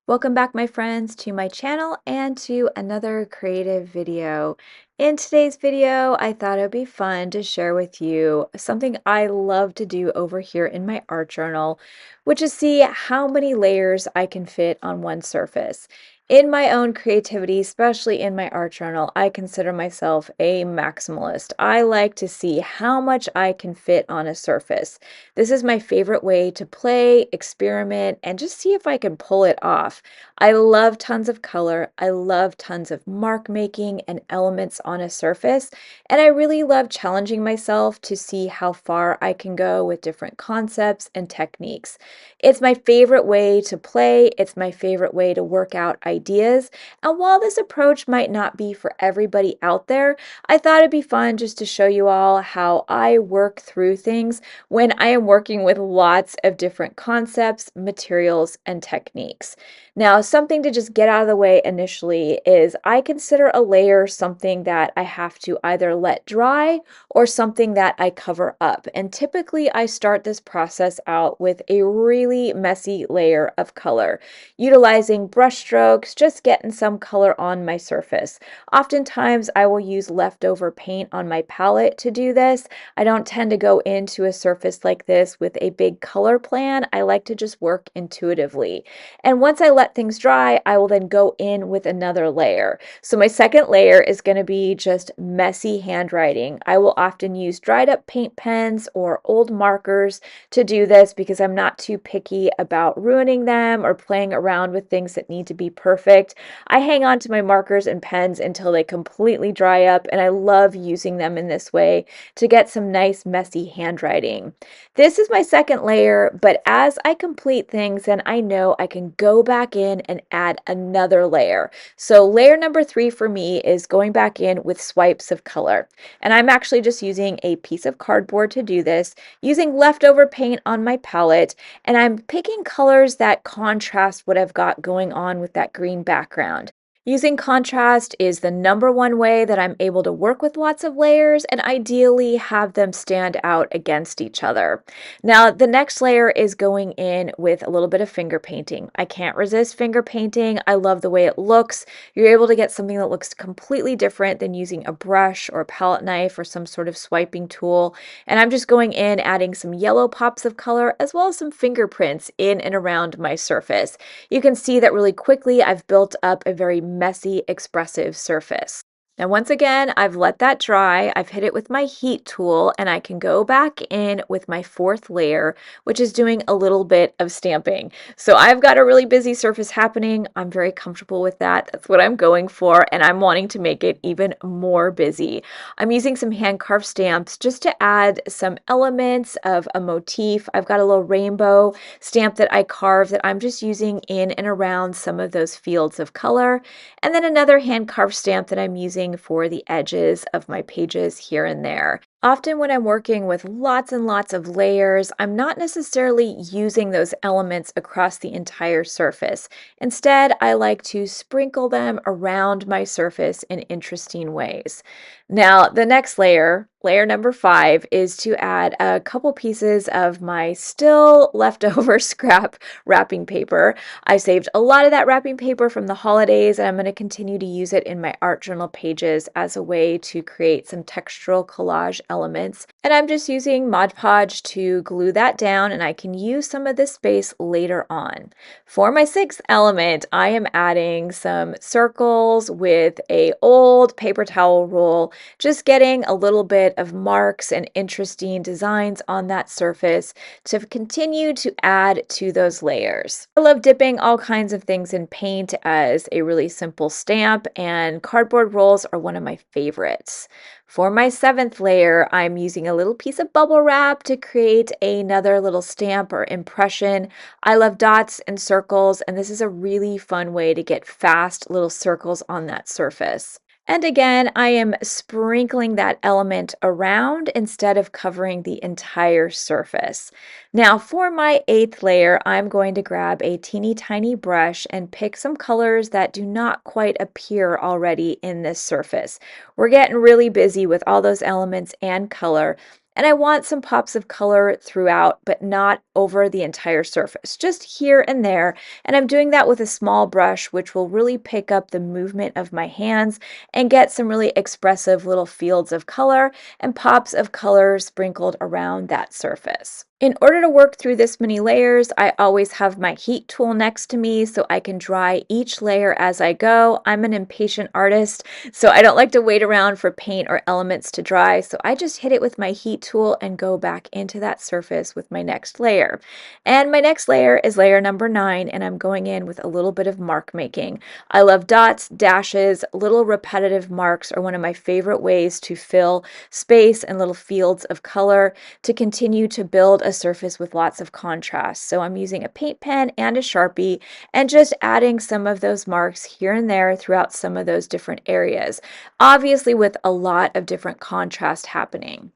Welcome back, my friends, to my channel and to another creative video. In today's video, I thought it would be fun to share with you something I love to do over here in my art journal, which is see how many layers I can fit on one surface. In my own creativity, especially in my art journal, I consider myself a maximalist. I like to see how much I can fit on a surface. This is my favorite way to play, experiment, and just see if I can pull it off. I love tons of color. I love tons of mark making and elements on a surface. And I really love challenging myself to see how far I can go with different concepts and techniques. It's my favorite way to play. It's my favorite way to work out ideas. And while this approach might not be for everybody out there, I thought it'd be fun just to show you all how I work through things when I am working with lots of different concepts, materials, and techniques. Now, something to just get out of the way initially is I consider a layer something that I have to either let dry or something that I cover up. And typically I start this process out with a really messy layer of color, utilizing brush strokes, just getting some color on my surface. Oftentimes I will use leftover paint on my palette to do this. I don't tend to go into a surface like this with a big color plan. I like to just work intuitively. And once I let things dry, I will then go in with another layer. So my second layer is going to be just messy handwriting. I will often use dried up paint pens or old markers to do this because I'm not too picky about ruining them or playing around with things that need to be perfect. I hang on to my markers and pens until they completely dry up, and I love using them in this way to get some nice messy handwriting. This is my second layer, but as I complete things, then I know I can go back in and add another layer. So layer number 3 for me is going back in with swipes of color. And I'm actually just using a piece of cardboard to do this, using leftover paint on my palette, and I'm picking colors that contrast what I've got going on with that green background. Using contrast is the number one way that I'm able to work with lots of layers and ideally have them stand out against each other. Now, the next layer is going in with a little bit of finger painting. I can't resist finger painting. I love the way it looks. You're able to get something that looks completely different than using a brush or a palette knife or some sort of swiping tool. And I'm just going in, adding some yellow pops of color as well as some fingerprints in and around my surface. You can see that really quickly I've built up a very messy, expressive surface. Now, once again, I've let that dry. I've hit it with my heat tool, and I can go back in with my fourth layer, which is doing a little bit of stamping. So I've got a really busy surface happening. I'm very comfortable with that. That's what I'm going for, and I'm wanting to make it even more busy. I'm using some hand carved stamps just to add some elements of a motif. I've got a little rainbow stamp that I carved that I'm just using in and around some of those fields of color. And then another hand carved stamp that I'm using for the edges of my pages here and there. Often when I'm working with lots and lots of layers, I'm not necessarily using those elements across the entire surface. Instead, I like to sprinkle them around my surface in interesting ways. Now, the next layer, layer number 5, is to add a couple pieces of my still leftover scrap wrapping paper. I saved a lot of that wrapping paper from the holidays, and I'm going to continue to use it in my art journal pages as a way to create some textural collage elements. And I'm just using Mod Podge to glue that down, and I can use some of this space later on. For my 6th element, I am adding some circles with a old paper towel roll, just getting a little bit of marks and interesting designs on that surface to continue to add to those layers. I love dipping all kinds of things in paint as a really simple stamp, and cardboard rolls are one of my favorites. For my 7th layer, I'm using a little piece of bubble wrap to create another little stamp or impression. I love dots and circles, and this is a really fun way to get fast little circles on that surface. And again, I am sprinkling that element around instead of covering the entire surface. Now for my 8th layer, I'm going to grab a teeny tiny brush and pick some colors that do not quite appear already in this surface. We're getting really busy with all those elements and color. And I want some pops of color throughout, but not over the entire surface, just here and there. And I'm doing that with a small brush, which will really pick up the movement of my hands and get some really expressive little fields of color and pops of color sprinkled around that surface. In order to work through this many layers, I always have my heat tool next to me so I can dry each layer as I go. I'm an impatient artist, so I don't like to wait around for paint or elements to dry, so I just hit it with my heat tool and go back into that surface with my next layer. And my next layer is layer number 9, and I'm going in with a little bit of mark making. I love dots, dashes, little repetitive marks are one of my favorite ways to fill space and little fields of color to continue to build a surface with lots of contrast. So I'm using a paint pen and a Sharpie and just adding some of those marks here and there throughout some of those different areas, obviously with a lot of different contrast happening.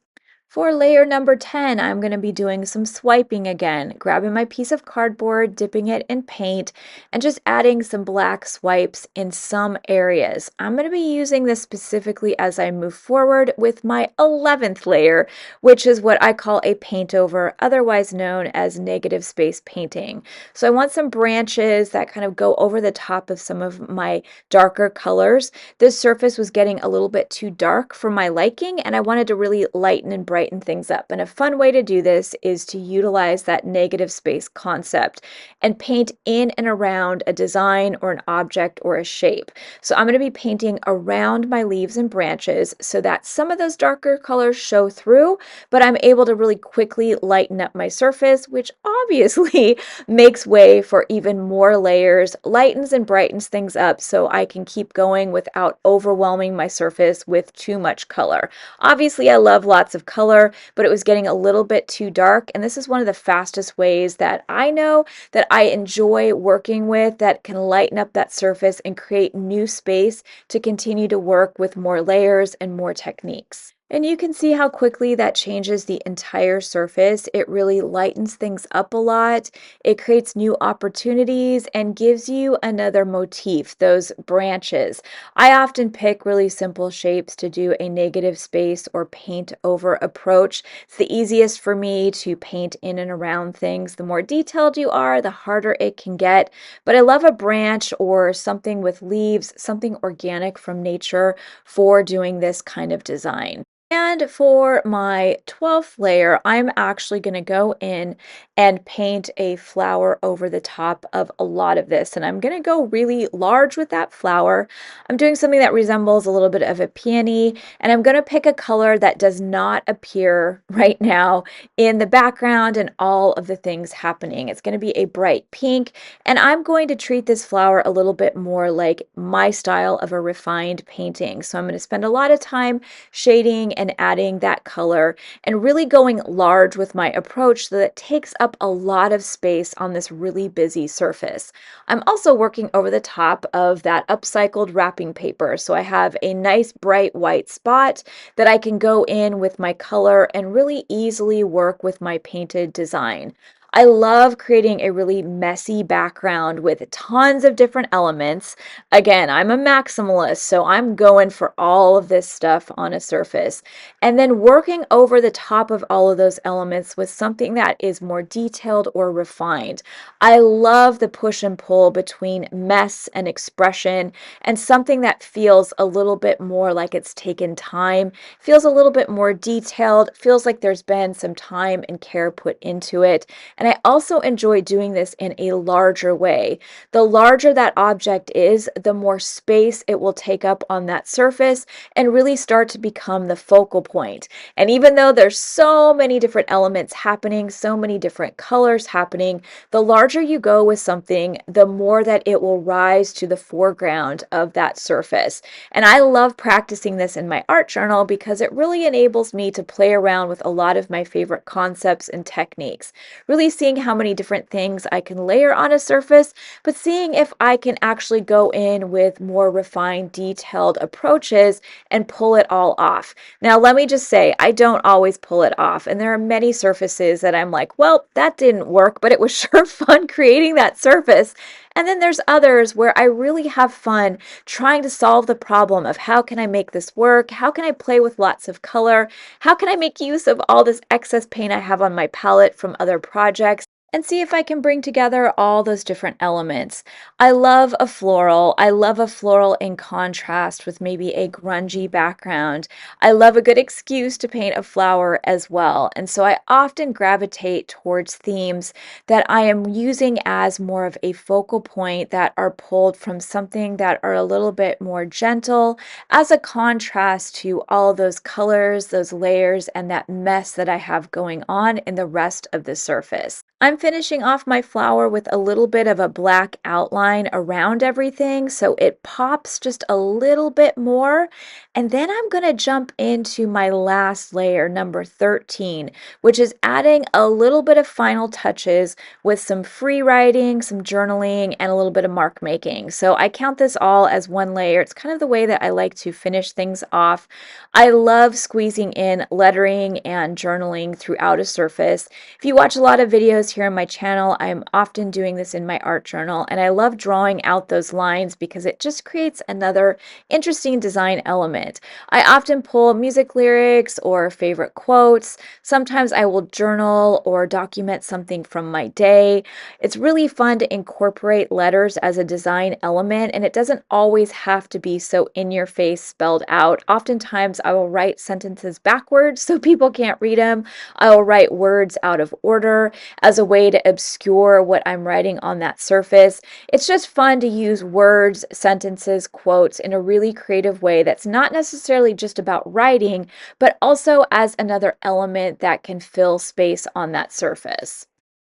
For layer number 10, I'm going to be doing some swiping again, grabbing my piece of cardboard, dipping it in paint, and just adding some black swipes in some areas. I'm going to be using this specifically as I move forward with my 11th layer, which is what I call a paint over, otherwise known as negative space painting. So I want some branches that kind of go over the top of some of my darker colors. This surface was getting a little bit too dark for my liking, and I wanted to really lighten and brighten things up. And a fun way to do this is to utilize that negative space concept and paint in and around a design or an object or a shape. So I'm going to be painting around my leaves and branches so that some of those darker colors show through, but I'm able to really quickly lighten up my surface, which obviously makes way for even more layers, lightens and brightens things up so I can keep going without overwhelming my surface with too much color. Obviously, I love lots of color, but it was getting a little bit too dark, and this is one of the fastest ways that I know that I enjoy working with that can lighten up that surface and create new space to continue to work with more layers and more techniques. And you can see how quickly that changes the entire surface. It really lightens things up a lot. It creates new opportunities and gives you another motif, those branches. I often pick really simple shapes to do a negative space or paint over approach. It's the easiest for me to paint in and around things. The more detailed you are, the harder it can get. But I love a branch or something with leaves, something organic from nature for doing this kind of design. And for my 12th layer, I'm actually going to go in and paint a flower over the top of a lot of this. And I'm going to go really large with that flower. I'm doing something that resembles a little bit of a peony, and I'm going to pick a color that does not appear right now in the background and all of the things happening. It's going to be a bright pink, and I'm going to treat this flower a little bit more like my style of a refined painting. So I'm going to spend a lot of time shading and adding that color and really going large with my approach so that it takes up a lot of space on this really busy surface. I'm also working over the top of that upcycled wrapping paper, so I have a nice bright white spot that I can go in with my color and really easily work with my painted design. I love creating a really messy background with tons of different elements. Again, I'm a maximalist, so I'm going for all of this stuff on a surface. And then working over the top of all of those elements with something that is more detailed or refined. I love the push and pull between mess and expression and something that feels a little bit more like it's taken time, feels a little bit more detailed, feels like there's been some time and care put into it. And I also enjoy doing this in a larger way. The larger that object is, the more space it will take up on that surface and really start to become the focal point. And even though there's so many different elements happening, so many different colors happening, the larger you go with something, the more that it will rise to the foreground of that surface. And I love practicing this in my art journal because it really enables me to play around with a lot of my favorite concepts and techniques. Really seeing how many different things I can layer on a surface, but seeing if I can actually go in with more refined, detailed approaches and pull it all off. Now, let me just say, I don't always pull it off, and there are many surfaces that I'm like, well, that didn't work, but it was sure fun creating that surface. And then there's others where I really have fun trying to solve the problem of how can I make this work? How can I play with lots of color? How can I make use of all this excess paint I have on my palette from other projects? And see if I can bring together all those different elements. I love a floral. I love a floral in contrast with maybe a grungy background. I love a good excuse to paint a flower as well. And so I often gravitate towards themes that I am using as more of a focal point that are pulled from something that are a little bit more gentle as a contrast to all of those colors, those layers, and that mess that I have going on in the rest of the surface. I'm finishing off my flower with a little bit of a black outline around everything so it pops just a little bit more. And then I'm going to jump into my last layer, number 13, which is adding a little bit of final touches with some free writing, some journaling, and a little bit of mark making. So I count this all as one layer. It's kind of the way that I like to finish things off. I love squeezing in lettering and journaling throughout a surface. If you watch a lot of videos here on my channel, I'm often doing this in my art journal, and I love drawing out those lines because it just creates another interesting design element. I often pull music lyrics or favorite quotes. Sometimes I will journal or document something from my day. It's really fun to incorporate letters as a design element, and it doesn't always have to be so in your face spelled out. Oftentimes I will write sentences backwards so people can't read them. I will write words out of order as a way to obscure what I'm writing on that surface. It's just fun to use words, sentences, quotes in a really creative way that's not necessarily just about writing, but also as another element that can fill space on that surface.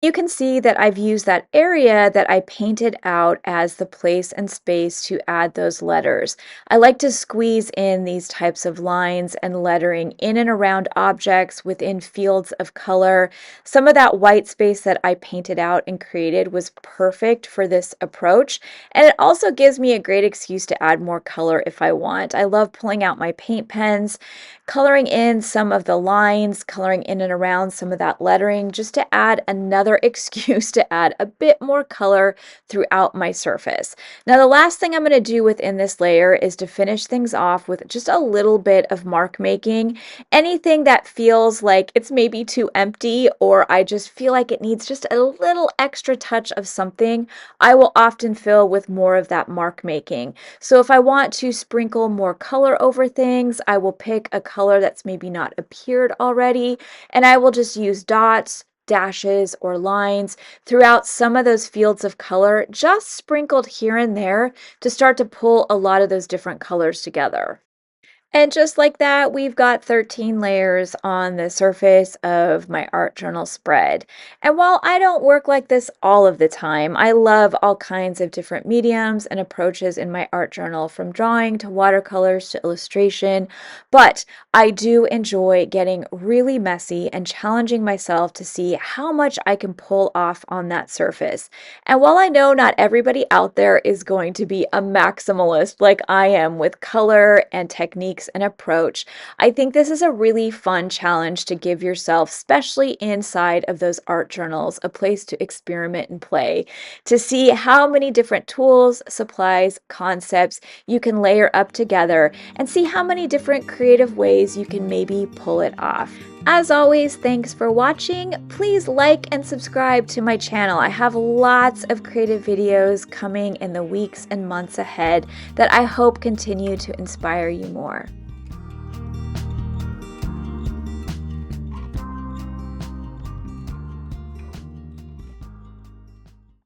You can see that I've used that area that I painted out as the place and space to add those letters. I like to squeeze in these types of lines and lettering in and around objects within fields of color. Some of that white space that I painted out and created was perfect for this approach, and it also gives me a great excuse to add more color if I want. I love pulling out my paint pens, coloring in some of the lines, coloring in and around some of that lettering just to add another excuse to add a bit more color throughout my surface. Now, the last thing I'm going to do within this layer is to finish things off with just a little bit of mark making. Anything that feels like it's maybe too empty or I just feel like it needs just a little extra touch of something, I will often fill with more of that mark making. So if I want to sprinkle more color over things, I will pick a color that's maybe not appeared already, and I will just use dots, dashes, or lines throughout some of those fields of color, just sprinkled here and there to start to pull a lot of those different colors together. And just like that, we've got 13 layers on the surface of my art journal spread. And while I don't work like this all of the time, I love all kinds of different mediums and approaches in my art journal, from drawing to watercolors to illustration. But I do enjoy getting really messy and challenging myself to see how much I can pull off on that surface. And while I know not everybody out there is going to be a maximalist like I am with color and techniques and approach, I think this is a really fun challenge to give yourself, especially inside of those art journals, a place to experiment and play, to see how many different tools, supplies, concepts you can layer up together and see how many different creative ways you can maybe pull it off. As always, thanks for watching. Please like and subscribe to my channel. I have lots of creative videos coming in the weeks and months ahead that I hope continue to inspire you more.